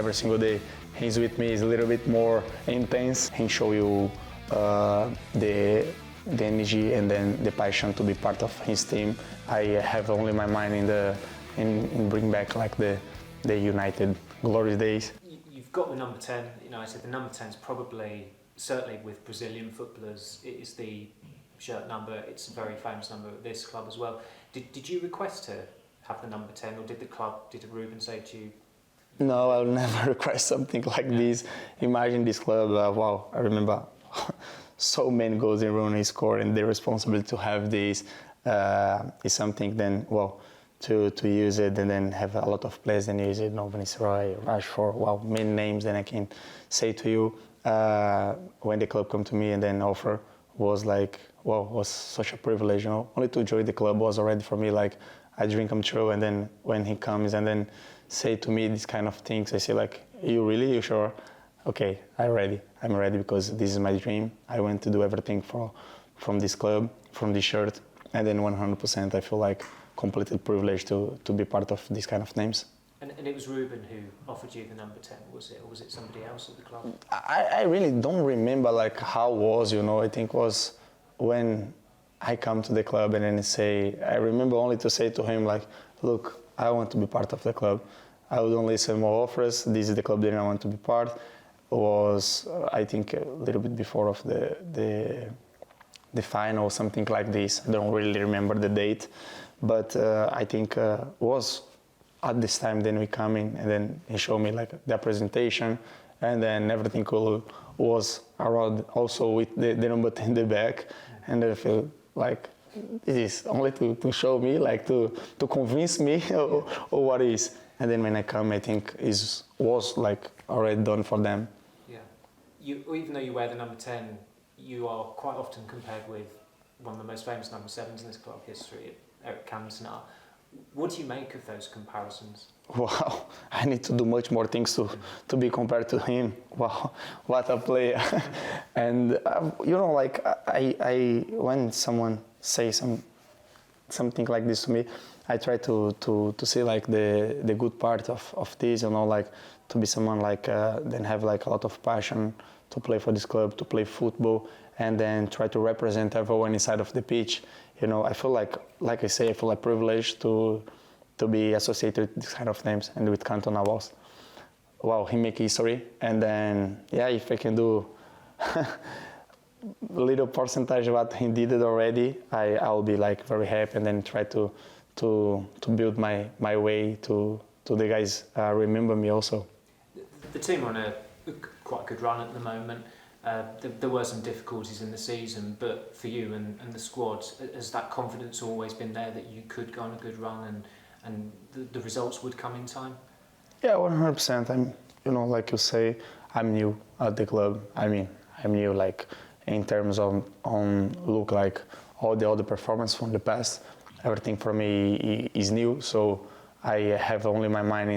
every single day he's with me is a little bit more intense. He show you the energy and then the passion to be part of his team. I have only my mind in bring back like the United glorious days. You've got the number 10. I said the number 10 is probably, certainly with Brazilian footballers, it is the shirt number. It's a very famous number at this club as well. Did you request to have the number 10, or did Ruben say to you? No, I'll never request something like this. Imagine this club, wow, I remember so many goals in Rooney scored, and the responsibility to have this is something then, well, to use it and then have a lot of players and use it, Vinicius, Rashford, wow, many names that I can say to you. When the club come to me and then offer was like, wow, was such a privilege, Only to join the club was already for me like a dream come true, and then when he comes and then say to me these kind of things, I say like, you sure? Okay, I'm ready because this is my dream. I want to do everything from this club, from this shirt, and then 100% I feel like completely privileged to be part of these kind of names. And it was Ruben who offered you the number 10, was it? Or was it somebody else at the club? I really don't remember like how it was, I think it was when I come to the club and then I remember only to say to him like, look, I want to be part of the club. I would only listen more offers. This is the club that I want to be part. It was, I think, a little bit before of the final, something like this. I don't really remember the date, but I think was at this time. Then we come in and then he showed me like the presentation, and then everything cool was around also with the number 10 in the back, and I feel like this is only to show me, like to convince me or what is. And then when I come, I think was like already done for them. Yeah. Even though you wear the number 10, you are quite often compared with one of the most famous number 7s in this club history, Eric Cantona. What do you make of those comparisons? Wow, I need to do much more things to be compared to him. Wow, what a player. And like I when someone says something like this to me, I try to see like the good part of this, like to be someone like then have like a lot of passion to play for this club, to play football, and then try to represent everyone inside of the pitch. I feel like I say, I feel like privileged to be associated with these kind of names, and with Cantona was, wow, he make history. And then, yeah, if I can do little percentage of what he did it already, I'll be like very happy, and then try to build my way to the guys remember me also. The team are on a quite good run at the moment. There were some difficulties in the season, but for you and the squad, has that confidence always been there that you could go on a good run and the results would come in time? Yeah, 100%. I'm, like you say, I'm new at the club. I mean, I'm new like in terms of look like all the other performance from the past. Everything for me is new, so I have only my mind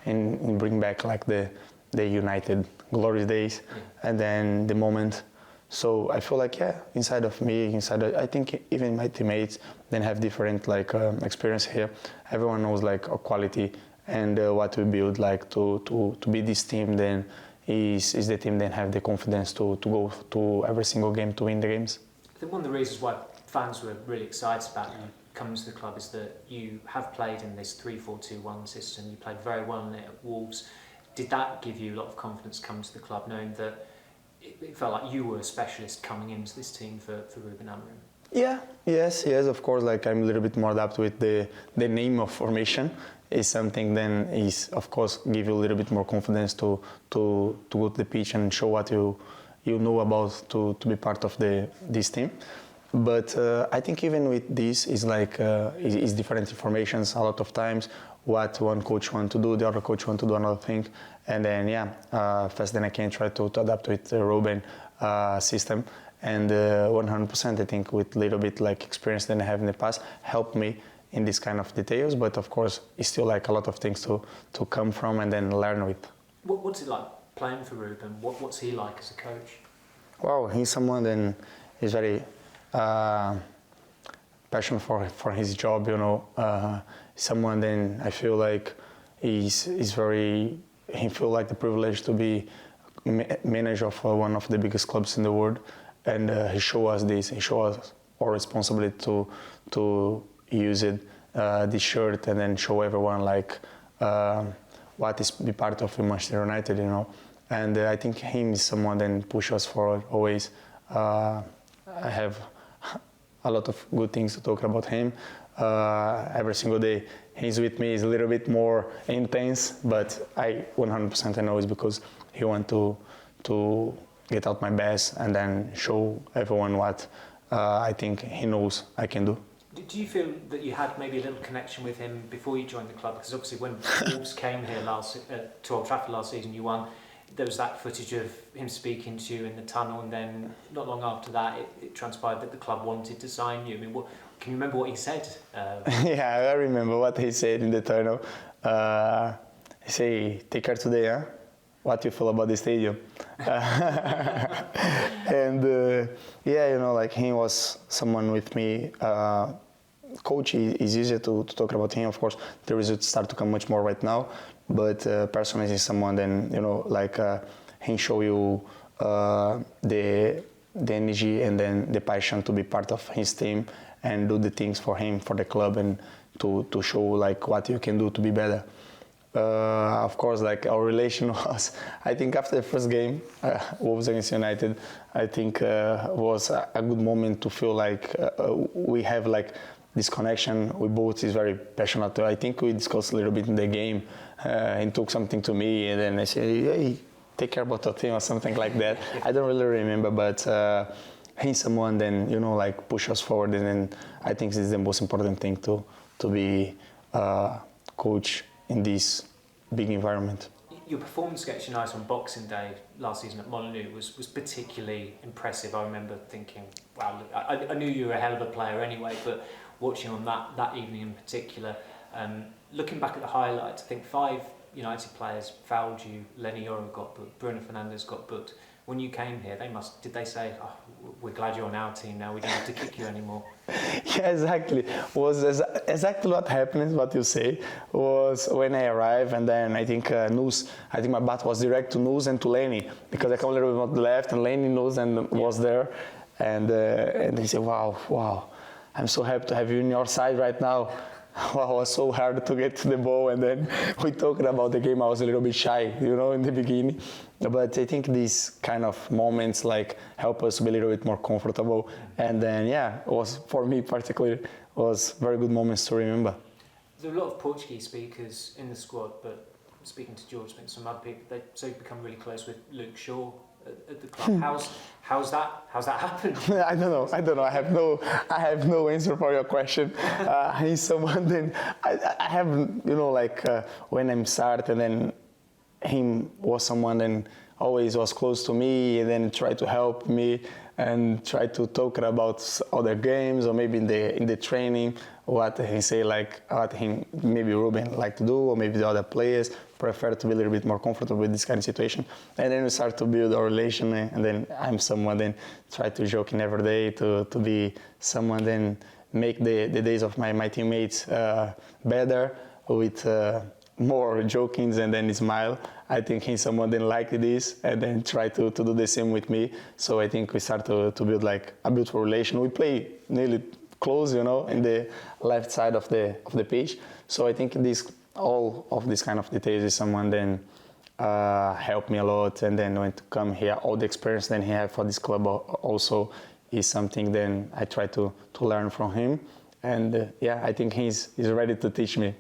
in bring back like the United glorious days, and then the moment. So I feel like inside of me, I think even my teammates then have different like experience here. Everyone knows like our quality and what we build like to be this team. Then is the team then have the confidence to go to every single game to win the games. I think one of the reasons why fans were really excited about you coming to the club is that you have played in this 3-4-2-1 system. You played very well in it at Wolves. Did that give you a lot of confidence coming to the club, knowing that it felt like you were a specialist coming into this team for Ruben Amorim? Yeah, yes, of course. Like I'm a little bit more adapted with the name of formation. Is something then is of course give you a little bit more confidence to go to the pitch and show what you know about to be part of this team. But I think even with this is like is different informations a lot of times. What one coach want to do, the other coach want to do another thing, and then first then I can try to adapt with the Ruben system, and 100% I think with a little bit like experience that I have in the past helped me in this kind of details. But of course it's still like a lot of things to come from and then learn with. What's it like playing for Ruben? What's he like as a coach? Wow, he's someone that is very passion for his job, someone then I feel like is very he feel like the privilege to be manager of one of the biggest clubs in the world, and he show us this. He show us our responsibility to use it, this shirt, and then show everyone like what is be part of Manchester United, you know. And I think him is someone that push us forward always. I have a lot of good things to talk about him. Every single day he's with me is a little bit more intense, but I 100% I know it's because he want to get out my best and then show everyone what I think he knows I can do. Do you feel that you had maybe a little connection with him before you joined the club? Because obviously when Wolves came here to Old Trafford last season, you won. There was that footage of him speaking to you in the tunnel, and then not long after that, it transpired that the club wanted to sign you. I mean, can you remember what he said? Yeah, I remember what he said in the tunnel. He said, "Take care today, huh? What do you feel about the stadium?" And yeah, you know, like he was someone with me. Coach is easier to talk about him. Of course, the results start to come much more right now. But personally, he's someone then, you know, like he show you the energy and then the passion to be part of his team and do the things for him, for the club, and to show like what you can do to be better. Of course, like our relation was, I think after the first game, Wolves against United, I think was a good moment to feel like we have like this connection. We both is very passionate. I think we discussed a little bit in the game and took something to me, and then I said, "Hey, take care about the team," or something like that. I don't really remember, but he's someone then, you know, like push us forward, and then I think this is the most important thing to be coach in this big environment. Your performance against United on Boxing Day last season at Molineux was particularly impressive. I remember thinking, wow, look, I knew you were a hell of a player anyway, but watching on that evening in particular, looking back at the highlights, I think 5 United players fouled you. Lenny Yoro got booked, Bruno Fernandes got booked. When you came here, did they say, "Oh, we're glad you're on our team now, we don't have to kick you anymore"? Yeah, exactly. Was exactly what happened, what you say, was when I arrived, and then I think my bat was direct to Nus and to Lenny, because I come a little bit on the left, and Lenny knows and was there, and they said, wow, I'm so happy to have you on your side right now. Wow, it was so hard to get to the ball, and then we talked about the game. I was a little bit shy, you know, in the beginning. But I think these kind of moments like help us be a little bit more comfortable. And then, yeah, it was, for me particularly, was very good moments to remember. There are a lot of Portuguese speakers in the squad, but speaking to George and some other people, they so become really close with Luke Shaw at the club. How's that happened? I don't know. I have no answer for your question. He's someone then I have, you know, like when I'm start, and then him was someone then always was close to me, and then tried to help me and try to talk about other games, or maybe in the training, what he say, like what him maybe Ruben like to do, or maybe the other players prefer to be a little bit more comfortable with this kind of situation. And then we start to build a relation, and then I'm someone then try to joke in every day to be someone then make the days of my teammates better with more jokings and then smile. I think he's someone that like this and then try to do the same with me. So I think we start to build like a beautiful relation. We play nearly close, you know, in the left side of the pitch. So I think all of this kind of details is someone then helped me a lot. And then when to come here, all the experience that he had for this club also is something then I try to learn from him. And yeah, I think he's ready to teach me.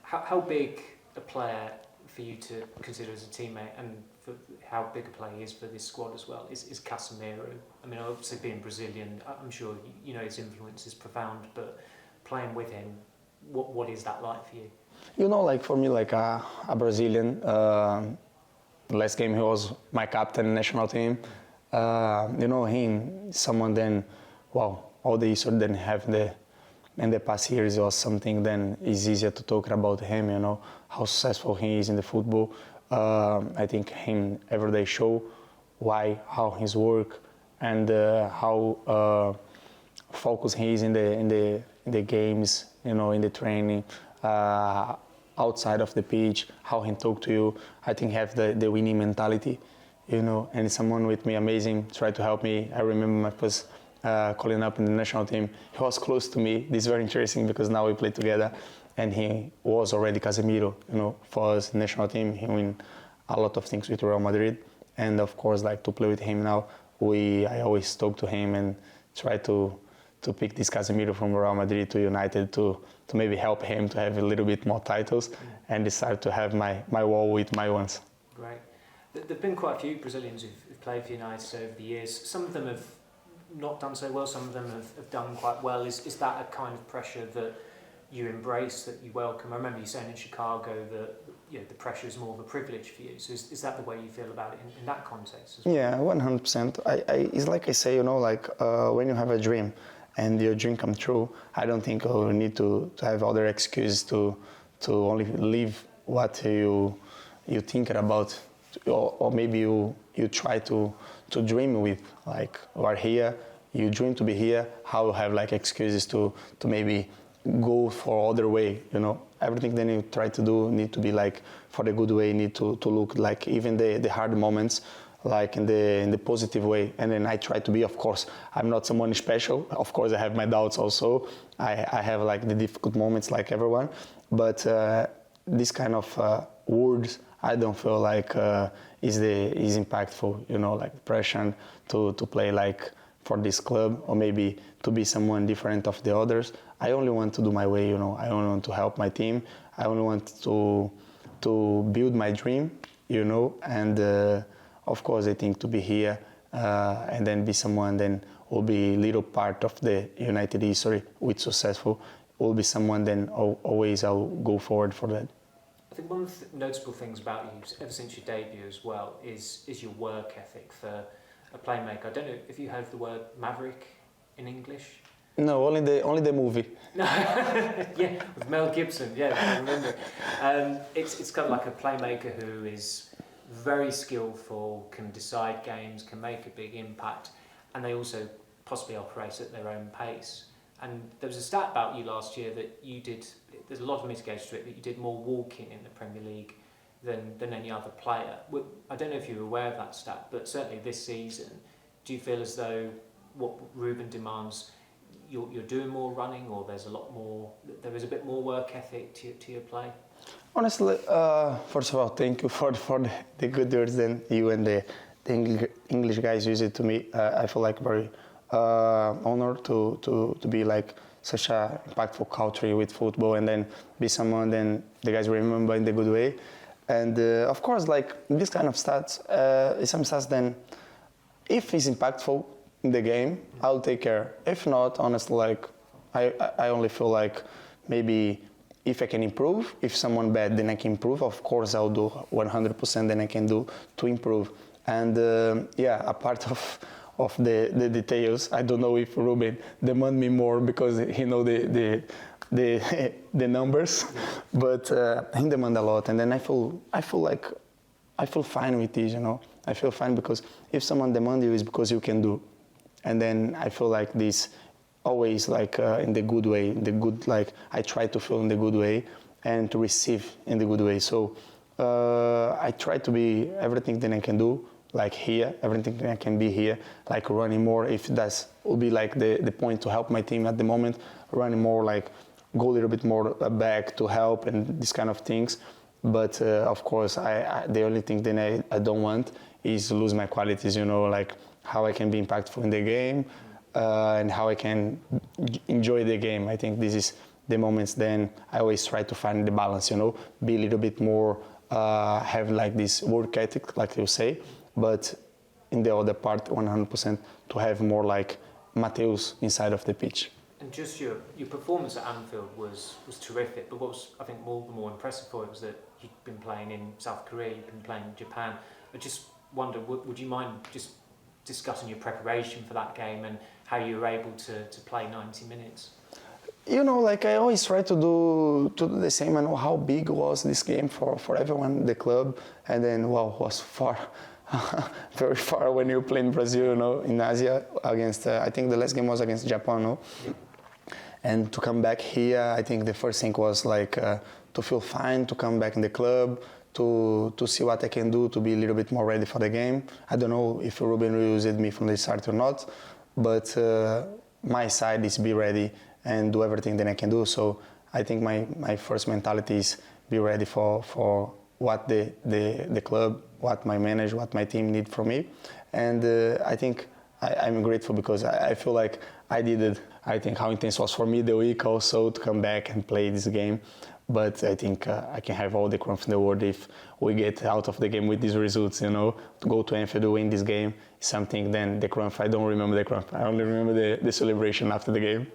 How big a player for you to consider as a teammate, and for how big a player he is for this squad as well, is Casemiro? I mean, obviously being Brazilian, I'm sure you know his influence is profound, but playing with him, what is that like for you? You know, like for me, like a Brazilian, last game he was my captain in national team. You know, him, someone then, wow, all the history then have in the past years was something then is easier to talk about him, you know, how successful he is in the football. I think him every day show how his work and how focused he is in the games, you know, in the training. outside of the pitch, how he talk to you. I think have the winning mentality, you know, and someone with me amazing, try to help me. I remember my first calling up in the national team. He was close to me. This is very interesting because now we play together, and he was already Casemiro, you know, for us national team. He win a lot of things with Real Madrid, and of course, like to play with him now, I always talk to him and try to pick this Casemiro from Real Madrid to United to maybe help him to have a little bit more titles and decide to have my wall with my ones. Great. There have been quite a few Brazilians who've played for United over the years. Some of them have not done so well, some of them have done quite well. Is that a kind of pressure that you embrace, that you welcome? I remember you saying in Chicago that, you know, the pressure is more of a privilege for you. So is that the way you feel about it in that context as well? Yeah, 100%. It's like I say, you know, like when you have a dream and your dream come true, I don't think you need to have other excuses to only live what you think about, or maybe you try to dream with. Like, you are here, you dream to be here, how you have like excuses to maybe go for other way, you know. Everything that you try to do need to be like for the good way, need to look like even the hard moments like in the positive way. And then I try to be, of course, I'm not someone special. Of course, I have my doubts also. I have like the difficult moments like everyone. But this kind of words, I don't feel like is impactful, you know, like pressure to play like for this club or maybe to be someone different of the others. I only want to do my way, you know. I only want to help my team. I only want to build my dream, you know, and of course, I think to be here and then be someone then will be little part of the United history with successful, will be someone then always I'll go forward for that. I think one of the notable things about you ever since your debut as well is your work ethic for a playmaker. I don't know if you heard of the word maverick in English. No, only the movie. Yeah, with Mel Gibson. Yeah, I remember. It's kind of like a playmaker who is very skillful, can decide games, can make a big impact, and they also possibly operate at their own pace. And there was a stat about you last year that you did, there's a lot of mitigation to it, but you did more walking in the Premier League than any other player. I don't know if you were aware of that stat, but certainly this season, do you feel as though what Ruben demands, you're doing more running, or there is a bit more work ethic to your play? Honestly, first of all, thank you for the good words that you and the English guys use it to me. I feel like very honored to be like such a impactful country with football, and then be someone then the guys remember in the good way. And of course, like this kind of stats, some stats then, if it's impactful in the game, I'll take care. If not, honestly, like I only feel like maybe if I can improve, if someone bad, then I can improve. Of course, I'll do 100% than I can do to improve. And yeah, a part of the details, I don't know if Ruben demand me more because he know the numbers, but he demand a lot. And then I feel fine with this, you know. I feel fine because if someone demand you, is because you can do. And then I feel like this always like in the good way, like I try to feel in the good way and to receive in the good way. So I try to be everything that I can do, like here, everything that I can be here, like running more, if that will be like the point to help my team at the moment, running more, like go a little bit more back to help and these kind of things. But of course, the only thing that I don't want is lose my qualities, you know, like how I can be impactful in the game and how I can enjoy the game. I think this is the moments then I always try to find the balance, you know, be a little bit more, have like this work ethic, like you say, but in the other part, 100% to have more like Matheus inside of the pitch. And just your performance at Anfield was terrific, but what was, I think, more impressive for it was that you'd been playing in South Korea, you'd been playing in Japan. I just wonder, would you mind just discussing your preparation for that game and how you were able to play 90 minutes? You know, like I always try to do the same. I know how big was this game for everyone, the club, and then was far, very far when you play in Brazil, you know, in Asia against. I think the last game was against Japan, no? Yeah. And to come back here, I think the first thing was like to to feel fine, to come back in the club, to see what I can do to be a little bit more ready for the game. I don't know if Ruben will use me from the start or not, but my side is be ready and do everything that I can do. So I think my first mentality is be ready for what the club, what my manager, what my team need from me. And I think I'm grateful because I feel like I did it. I think how intense was for me the week also to come back and play this game. But I think I can have all the confidence in the world if we get out of the game with these results, you know. To go to Anfield, win this game is something. Then the triumph, I don't remember the triumph. I only remember the celebration after the game.